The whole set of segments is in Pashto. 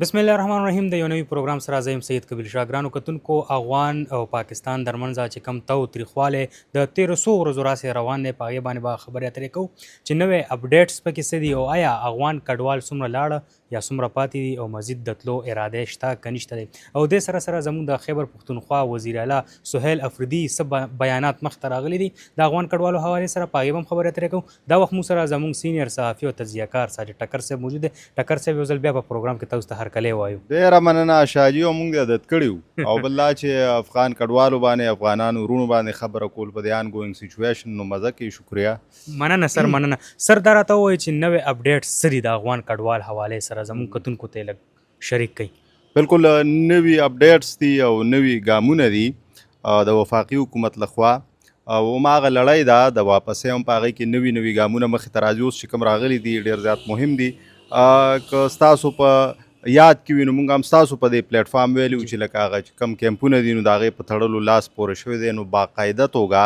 بسم الله الرحمن الرحیم د یو نوي پروګرام سره زه یم سید کبیر شاه. ګرانو کتونکو، افغان او پاکستان ترمنځ چې کم تاوتریخوالی د 1300 ورځو راڅخه روان دی، په هغې باندې به خبرې اترې کوو چې نوی اپډیټس پکې څه دي او آیا افغان کډوال څومره لاړه یا څومره پاتې دي او مزید د تلو اراده شته که نشته دی. او دې سره سره زموږ د خیبر پښتونخوا وزیر اعلی سهیل افریدي څه بیانات مخته راغلي دي د افغان کډوالو حوالې سره، په هغې به هم خبرې اترې کوو. دا وخت موږ سره زموږ سینیر صحافي او تجزیه کار ساجد ټکر صاحب موجود دی. ټکر صاحب یو ځل بیا په پروګرام کې تاسو ته هرکلی وایو. ډېره مننه شاجي، او موږ عادت کړي او بل دا چې افغان کډوالو باندې افغانانو ورونو باندې خبره کول په دې آنګوینګ سچویشن نو مزه کوي. شکریه. مننه سر، مننه سر. دا راته ووایي چې نوې اپډیټ څه دي د افغان کډوال حوالې سره، زموږ کتونکو ته لږ شریک کړئ. بالکل نوي اپډیټس دي او نوي ګامونه دي د وفاقي حکومت لخوا، او هماغه لړۍ ده د واپسۍ هم په هغې کې نوي نوي ګامونه مخې ته راځي. اوس چې کوم راغلي دي ډېر زیات مهم دي. که ستاسو په یاد کې وي نو موږ هم ستاسو په دې پلیټفارم ویلي وو چې لکه هغه چې کم کیمپونه دي نو د هغې په تړلو لاس پورې شوی دی، نو باقاعده توګه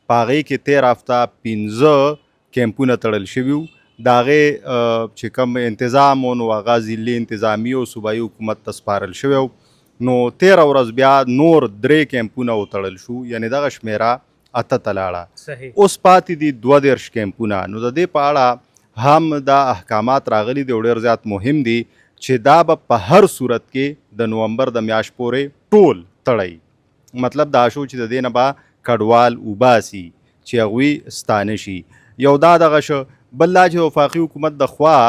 په هغې کې 13 هفته 15 کیمپونه تړل شوي وو. د هغې چې کوم انتظام و نو هغه ضلعي انتظامي او صوبایي حکومت ته سپارل شوی و. نو 13 ورځ بیا نور 3 کیمپونه وتړل شو، یعنې دغه شمیره 8 ته لاړه. اوس پاتې دي 32 کیمپونه. نو د دې په اړه هم دا احکامات راغلي دي او ډېر زیات مهم دي چې دا به په هر صورت کې د نومبر د میاشت پورې ټول تړی. مطلب دا شو چې د دې نه به کډوال وباسي چې هغوی ستانه شي. یو دا دغه شو. بل دا چې وفاقي حکومت د خوا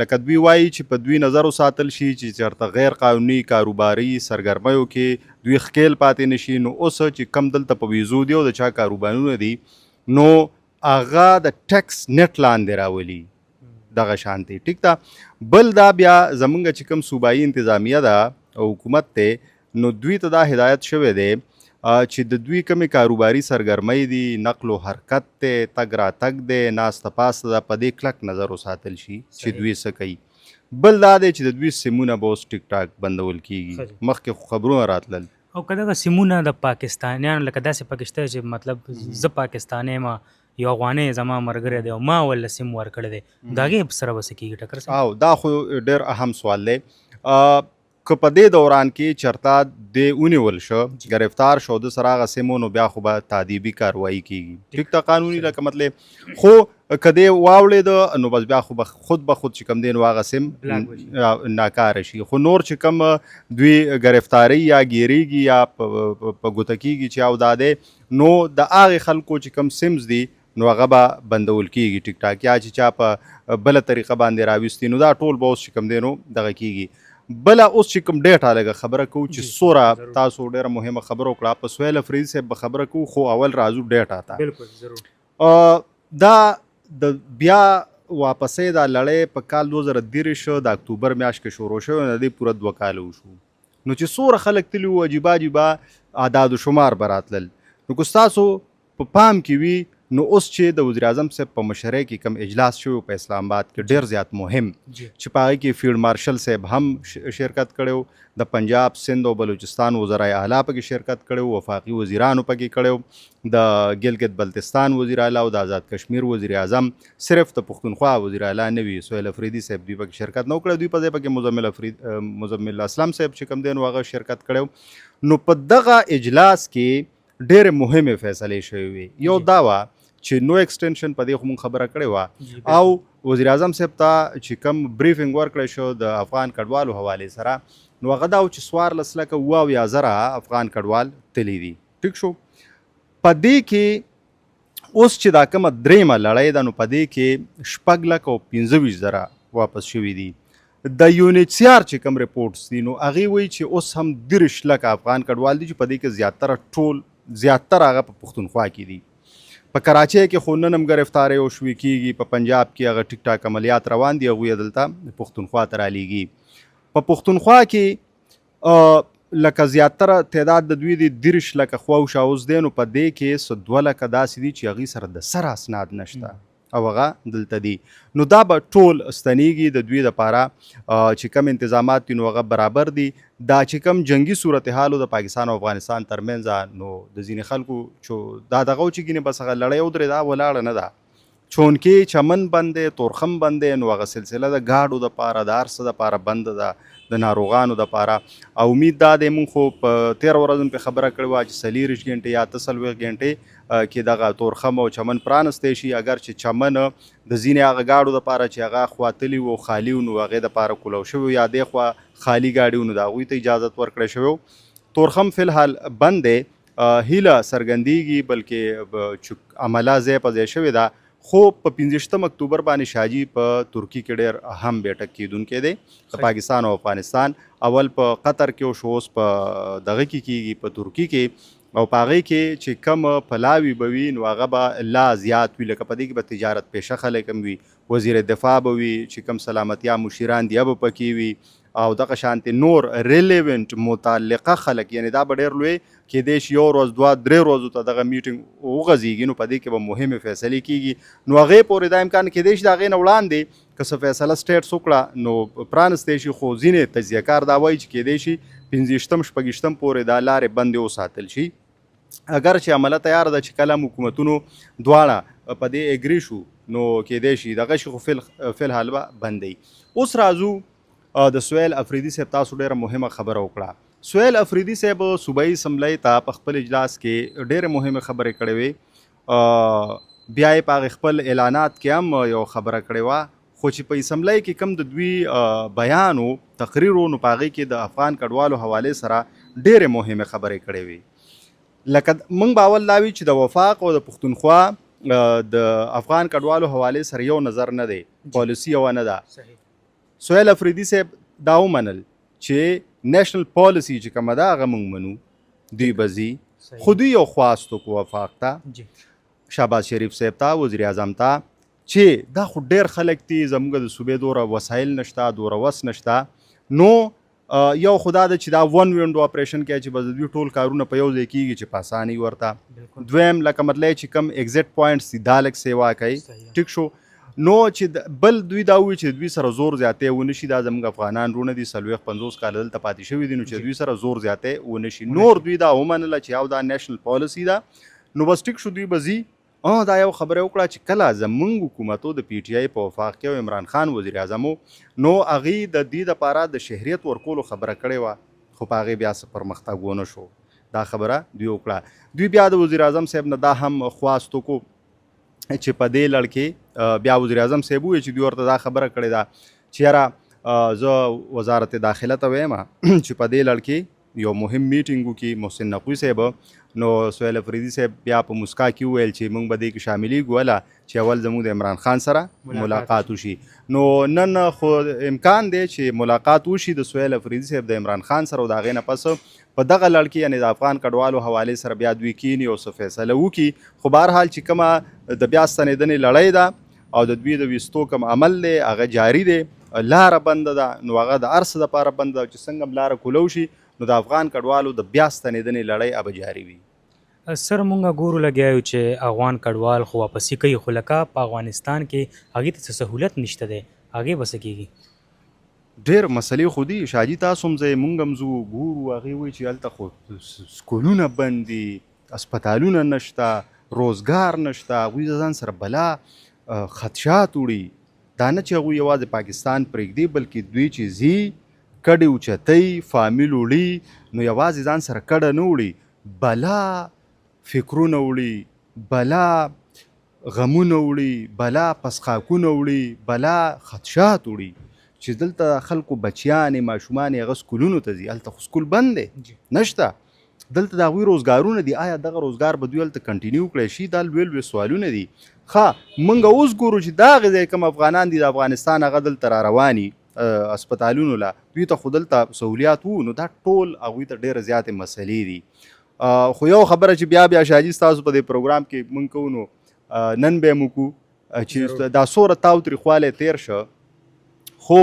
لکه دوی وایي چې په دوی نظر وساتل شي چې چېرته غیر قانوني کاروباري سرګرمیو کې دوی ښکیل پاتې نشي. نو اوس چې کم دلته په ویزو دي او د چا کاروبارونه دي نو هغه د ټیکس نیټ لاندې راولي دغه شانتي. ټیک ده. بل دا بیا زمونږ چې کوم صوبایي انتظامیه ده او حکومت دی نو دوی ته دا هدایت شوی دی چې د دوی کومې کاروباري سرګرمۍ دي، نقل و حرکت دی، تګ راتګ دی، ناسته پاسته ده، په دې کلک نظر وساتل شي چې دوی څه کوي. بل دا دی چې د دوی سیمونه به اوس ټیک ټاک بندول کیږي. مخکې خو خبرونه راتلل او که دغه سیمونه د پاکستانیانو لکه داسې پکې شته چې مطلب زه پاکستانی یم، یو افغانی زما ملګری دی او ما ورله سیم ورکړی دی، د هغې سره به څه کېږي ټکر صاحب؟ او دا خو ډېر اهم سوال دی. که په دې دوران کې چرته د ونیول شو، گرفتار شو، د سره هغه سیمو نو بیا خو به تعدیبي کاروایي کیږي. ټیک ته قانوني لکه مطلب خو که دې واوړېده نو بس بیا خو به خود چې کوم دی نو هغه سیم ناکاره شي. خو نور چې کوم دوی گرفتاری یا ګیریږي یا په ګوته کیږي چې او دا دی نو د هغې خلکو چې کوم سیمز دي نو هغه به بندول کیږي ټیک ټاک، یا چې چا په بله طریقه باندې راویستي نو دا ټول به اوس چې کوم دی نو دغه کیږي. بله اوس چې کوم ډیټا لږه خبره کوو چې څومره تاسو ډېره مهمه خبره وکړه، په سهیل افریدي صاحب به خبره کوو، خو اول راځو ډیټا ته. بالکل ضرور. دا د بیا واپسۍ دا لړۍ په کال 2013 د اکتوبر میاشت کې شروع شوی، د دې پوره 2 کاله وشو. نو چې څومره خلک تللي وو عجیبه عجیبه اعداد و شمار به راتلل. نو که ستاسو په پام کې وي نو اوس چې د وزیر اعظم صاحب په مشرۍ کې کوم اجلاس شوی په اسلام آباد کې ډېر زیات مهم چې په هغې کې فیلډ مارشل صاحب هم شرکت کړی، د پنجاب، سند او بلوچستان وزرای اعلی پکې شرکت کړی، وفاقي وزیرانو پکې کړی، د ګلګت بلتستان وزیر اعلی او د آزاد کشمیر وزیر اعظم. صرف د پښتونخوا وزیر اعلی نه وي، سهیل افریدي صاحب دوی پکې شرکت نه وکړی. دوی په ځای پکې مزمل اسلم صاحب چې کوم دی نو هغه شرکت کړی. نو په دغه اجلاس کې ډېرې مهمې فیصلې شوې وي. یو دا وه چې نو ایکسټینشن په دې خو مونږ خبره کړې وه، او وزیر اعظم صاحب ته چې کوم بریفنګ ورکړی شو د افغان کډوالو حوالې سره نو هغه دا و چې 14,000 افغان کډوال تللی دي. ټیک شو. په دې کې اوس چې دا کومه درېیمه لړۍ ده نو په دې کې 6,25,000 واپس شوي دي. د یونیچیار چې کوم رپورټس دي نو هغې وایي چې اوس هم 30,00,000 افغان کډوال دي چې په دې کې زیاتره هغه په پښتونخوا کې دي. په کراچۍ کې خو نن هم ګرفتاری او شوي کېږي، په پنجاب کې هغه ټیک ټاک عملیات روان دي، هغوی دلته پښتونخوا ته رالیږي. په پښتونخوا کې لکه زیاتره تعداد د دوی د 30,00,000 خواوشا اوس دی، نو په دې کې 2,00,000 داسې دي چې هغوی سره د سر اسناد نشته او هغه دلته دي. نو دا به ټول ستنیږي د دوی دپاره چې کوم انتظامات دي نو هغه برابر دي. دا چې کوم جنگي صورتحال د پاکستان او افغانستان ترمنځ نو د ځینې خلکو چې دا دغه و چې ګینې بس هغه لړۍ ودرېده ولاړه نه ده چونکې چمن بند دی، تورخم بند دی، نو هغه سلسله د ګاډو دپاره د هر څه دپاره بنده ده د ناروغانو دپاره. او امید دا دی مونږ خو په تېره ورځ هم پرې خبره کړې وه چې 40 غنټې یا 48 غنټې کې دغه تورخم او چمن پرانستی شي، اگر چې چمن د ځینې هغه ګاډو دپاره چې هغه خواتلي وو خالي وو نو هغې دپاره کولو شوي، یا دې خوا خالي ګاډي وو نو د هغوی ته اجازت ورکړی شوی و. تورخم فی الحال بند دی. هیله څرګندېږي بلکې عمله ځای په ځای شوې ده، خو په 15 اکتوبر باندې شاجي په ترکي کې ډېر اهم بیټک کیدونکی دی د پاکستان او افغانستان. اول په قطر کې شو، اوس په دغه کې کیږي په ترکي کې، او په هغې کې چې کم پلاوي به وي نو هغه به لا زیات وي، لکه په دې کې به تجارت پیشه خلک هم وي، وزیر دفاع به وي، چې کم سلامتیا مشیران دي به پکې وي، او دغه شانتې نور ریلیونټ متعلقه خلک، یعنی دا به ډېر لوی کیدای شي 1 ورځ 2 3 ورځو ته دغه میټینګ وغځېږي، نو په دې کې به مهمې فیصلې کیږي. نو هغې پورې دا امکان کیدای شي د هغې نه وړاندې که څه فیصله سټیټس وکړه نو پرانستی شي، خو ځینې تجزیه کار دا وایي چې کیدای شي 15 شپږ پورې دا لارې بندې وساتل شي. اگر چې عمله تیار ده چې کله حکومتونو دواړه په دې اګري شو نو کیدای شي دغه شي، خو فی الحال به بندوي. اوس راځو د سهیل افریدي صاحب تاسو ډېره مهمه خبره وکړه. سهیل افریدي صاحب صوبایي اسمبلۍ ته په خپل اجلاس کې ډېرې مهمې خبرې کړې وې، بیا یې په هغې خپل اعلانات کې هم یو خبره کړې وه، خو چې په اسمبلۍ کې کوم د دوی بیان و تقریر و نو په هغې کې د افغان کډوالو حوالې سره ډېرې مهمې خبرې کړې وې. لکه موږ به اول دا وي چې د وفاق او د پښتونخوا د افغان کډوالو حوالې سره یو نظر نه دی، پالیسي یوه نه ده. سهیل افریدي صاحب دا ومنل چې نیشنل پالیسي چې کومه ده هغه موږ منو، دوی به ځي، خو دوی یو خواست وکړو وفاق ته، شهباز شریف صاحب ته، وزیر اعظم ته، چې دا خو ډېر خلک دي، زموږ د صوبې دوره وسایل نشته، دوره وس نشته، نو یو خدا ده چې دا ون وینډو اپریشن کوي چې به د دوی ټول کارونه په یو ځای کېږي چې په اسانۍ ورته. دویم لکه مطلب چې کوم ایگزیټ پوینټس دي دا لږ سیوا کوي، ټیک شو. نو چې بل دوی دا وایي چې دوی سره زور زیاتی ونه شي، دا زموږ افغانان رونه دي 40-50 کاله دلته پاتې شوي دي، نو چې دوی سره زور زیاتی ونه شي. نور دوی دا ومنله چې یو دا نیشنل پالیسي ده، نو بس ټیک شو، دوی به ځي. دا یو خبره وکړه چې کله زمونږ حکومتو د پی ټی آی په وفاق کې او عمران خان وزیر اعظم نو هغې د دې دپاره د شهریت ورکولو خبره کړې وه، خو په هغې بیا څه پرمختګ ونه شو. دا خبره دوی وکړه. دوی بیا د وزیر اعظم صاحب نه دا هم خواست وکړو چې په دې لړ کې بیا وزیر اعظم صاحب وویل چې دوی ورته دا خبره کړې ده چې یاره زه وزارت داخله ته وایم چې په دې لړ کې یو مهم میټینګ وکړي محسن نقوي صاحب. نو سهیل افریدي صاحب بیا په مسکا کې وویل چې موږ به دې کې شاملېږو، وله چې اول زموږ د عمران خان سره ملاقات وشي. نو نن خو امکان دی چې ملاقات وشي د سهیل افریدي صاحب د عمران خان سره، او د هغې نه پس په دغه لړ کې یعنې د افغان کډوالو حوالې سره بیا دوی کینی او څه فیصله وکړي. خو بهرحال چې کومه د بیا ستنېدنې لړۍ ده او د دوی د ویستو کوم عمل دی هغه جاري دی، لاره بنده ده، نو هغه د هر څه دپاره بنده ده چې څنګه هم لاره کولو شي نو د افغان کډوالو د بیا ستنېدنې لړۍ به جاري وي. سر مونږ ګورو لګیا یو چې افغان کډوال خو واپسي کوي، خو لکه په افغانستان کې هغې ته څه سهولت نشته دی، هغې به څه کېږي؟ ډېر مسلې خو دي شاجي، تاسو هم ځئ موږ هم ځو ګورو، هغې وایي چې هلته خو سکولونه بند دي، اسپتالونه نشته، روزګار نشته، هغوی د ځان سره بلا خدشات وړي. دا نه چې هغوی یوازې پاکستان پرېږدي بلکې دوی چې ځي کډې اوچتوي، فامیل وړي، نو یوازې ځان سره کډه نه وړي، بلا فکرونه وړي، بلا غمونه وړي، بلا پسخاکونه وړي، بلا خدشات وړي. چې دلته خلکو بچیانې ماشومانې هغه سکولونو ته ځي، هلته خو سکول بند دی نشته، دلته د هغوی روزګارونه دي، آیا دغه روزګار به دوی هلته کنټینیو کړی شي؟ دا لوی لوی سوالونه دي. ښه موږ اوس ګورو چې دا هغې ځای کوم افغانان دي د افغانستان هغه دلته را رواني اسپتالونو له، دوی ته خو دلته سهولیات وو، نو دا ټول هغوی ته ډېرې زیاتې مسلې دي. خو یو خبره چې بیا شاجي ستاسو په دې پروګرام کې مونږ کوو نو نن به یې وکړو چې دا څومره تاوتریخوالی تیر شه، خو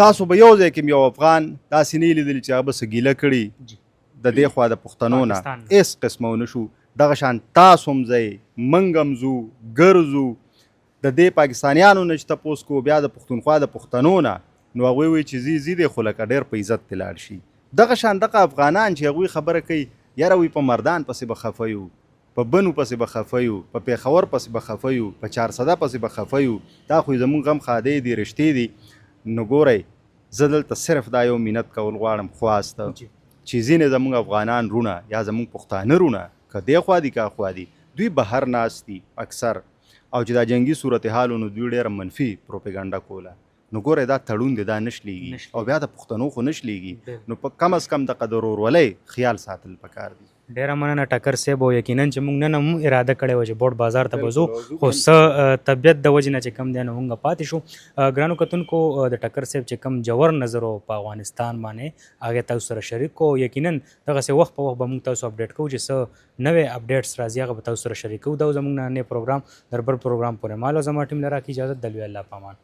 تاسو به یو ځای کې یو افغان داسې نه لیدلي چې هغه به څه ګیله کړي د دې خوا د پښتنو نه، هېڅ قسمه ونه شو. دغه شان تاسو هم ځئ، موږ هم ځو، ګرځو، د دې پاکستانیانو نه چې تپوس کوو بیا د پښتونخوا د پښتنو نه، نو هغوی وایي چې ځي دی خو لکه ډېر په عزت ترې لاړ شي. دغه شان دغه افغانان چې هغوی خبره کوي یاره وایي په مردان پسې به خفه یو، په بنو پسې به خفه یو، په پېښور پسې به خفه یو، په چارسده پسې به خفه یو، دا خو زمونږ غم خادی دي رښتې دي. نو ګورئ زه دلته صرف دا یو منت کول غواړم خواسته چې ځینې زمونږ افغانان رونه یا زمونږ پښتانه رونه که دې خوا دي که خوا دي دوی بهر ناست دي اکثر، او چې دا جنگي صورتحال نو دوی ډېره منفي پروپیګنډه کوله. نو ګورئ دا تړون دی دا نشلیږي او بیا د پښتنو خو نشلیږي، نو په کم از کم د قدر ورولۍ خیال ساتل پکار دي. ډیره مننه ټکر صاحب، او یقینا چې موږ نن هم اراده کړې وه چې بوټ بازار ته به ځو، خو څه طبیعت د وجې نه چې کم دی نو موږ پاتې شو. ګرانو کتونکو د ټکر صاحب چې کم جوور نظر په افغانستان باندې هغې تاسو سره شریک کو، یقینا دغسې وخت په وخت به موږ تاسو اپډیټ کوو چې څه نوې اپډیټس راځي هغه به تاسو سره شریک کوو. دا زموږ نننی پروګرام در بل پروګرام پورې مال او زما ټیم له راکړي اجازت د لوی الله په امان.